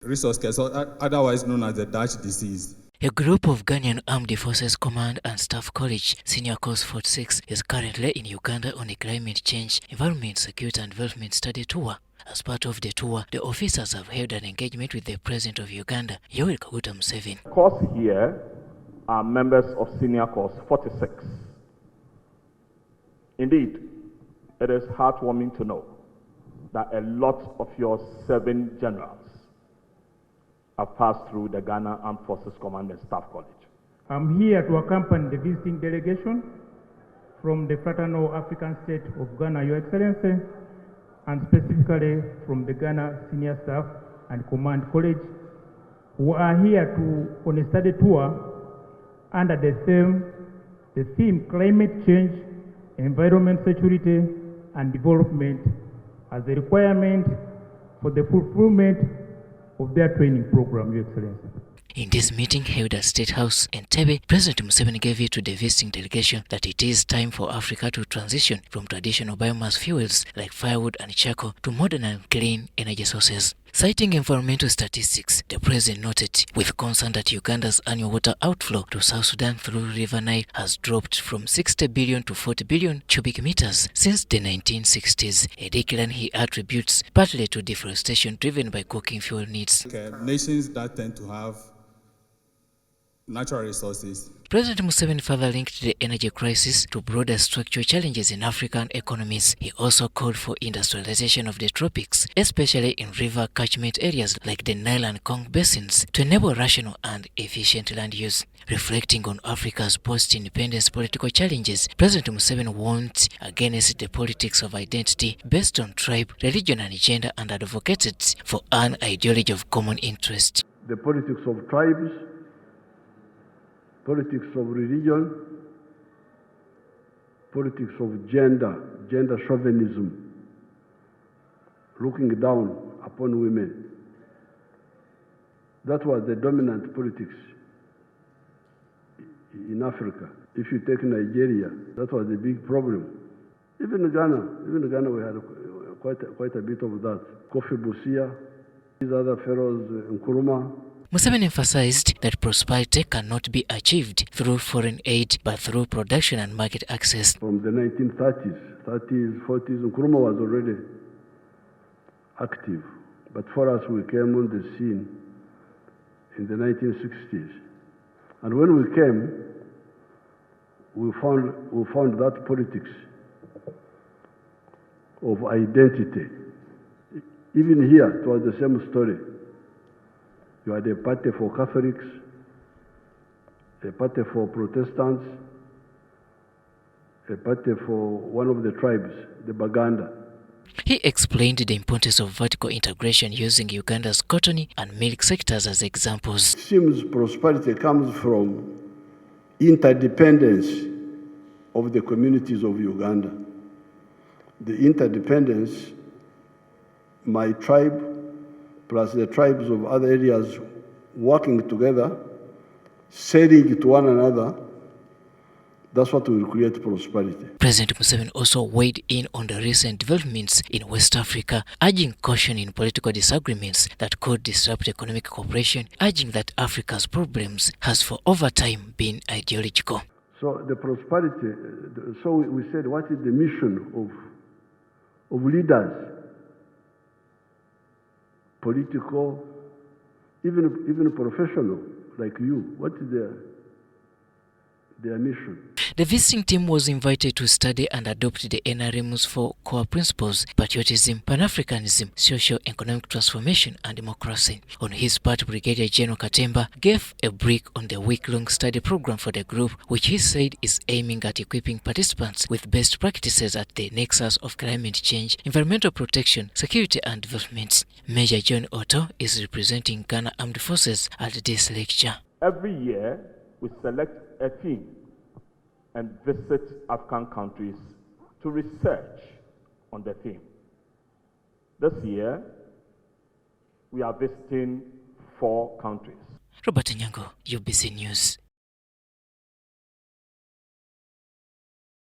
resource curse, otherwise known as the Dutch disease. A group of Ghanaian Armed Forces Command and Staff College Senior Course 46 is currently in Uganda on a climate change, environment, security and development study tour. As part of the tour, the officers have held an engagement with the President of Uganda, Yoweri Kaguta Museveni. Course here are members of Senior Course 46. Indeed, it is heartwarming to know that a lot of your 7 generals have passed through the Ghana Armed Forces Command and Staff College. I'm here to accompany the visiting delegation from the Fraternal African State of Ghana, Your Excellency, and specifically from the Ghana Senior Staff and Command College, who are here on a study tour under the theme Climate Change, Environment Security and Development as a requirement for the fulfillment of their training program, Your Excellency. In this meeting held at State House, Entebbe, President Museveni gave it to the visiting delegation that it is time for Africa to transition from traditional biomass fuels like firewood and charcoal to modern and clean energy sources. Citing environmental statistics, the President noted with concern that Uganda's annual water outflow to South Sudan through River Nile has dropped from 60 billion to 40 billion cubic meters since the 1960s, a decline he attributes partly to deforestation driven by cooking fuel needs. Nations that tend to have natural resources. President Museveni further linked the energy crisis to broader structural challenges in African economies. He also called for industrialization of the tropics, especially in river catchment areas like the Nile and Congo basins, to enable rational and efficient land use. Reflecting on Africa's post-independence political challenges, President Museveni warned against the politics of identity based on tribe, religion and gender and advocated for an ideology of common interest. The politics of tribes, politics of religion, politics of gender chauvinism, looking down upon women. That was the dominant politics in Africa. If you take Nigeria, that was a big problem. Even Ghana we had quite a bit of that. Kofi Busia, these other fellows, Nkrumah. Museveni emphasized that prosperity cannot be achieved through foreign aid, but through production and market access. From the 1930s, 30s, 40s, Nkrumah was already active. But for us, we came on the scene in the 1960s. And when we came, we found that politics of identity. Even here, it was the same story. You had a party for Catholics, a party for Protestants, a party for one of the tribes, the Baganda. He explained the importance of vertical integration using Uganda's cotton and milk sectors as examples. It seems prosperity comes from interdependence of the communities of Uganda. The interdependence, my tribe, plus the tribes of other areas working together, selling to one another, that's what will create prosperity. President Museveni also weighed in on the recent developments in West Africa, urging caution in political disagreements that could disrupt economic cooperation, urging that Africa's problems has for over time been ideological. So the prosperity, so we said, what is the mission of leaders? Political, even professional like you, what is their mission? The visiting team was invited to study and adopt the NRM's 4 core principles: patriotism, Pan-Africanism, socio-economic transformation and democracy. On his part, Brigadier General Katemba gave a brief on the week-long study program for the group, which he said is aiming at equipping participants with best practices at the nexus of climate change, environmental protection, security and development. Major John Otto is representing Ghana Armed Forces at this lecture. Every year, we select a theme and visit African countries to research on the theme. This year, we are visiting 4 countries. Robert Nyango, UBC News.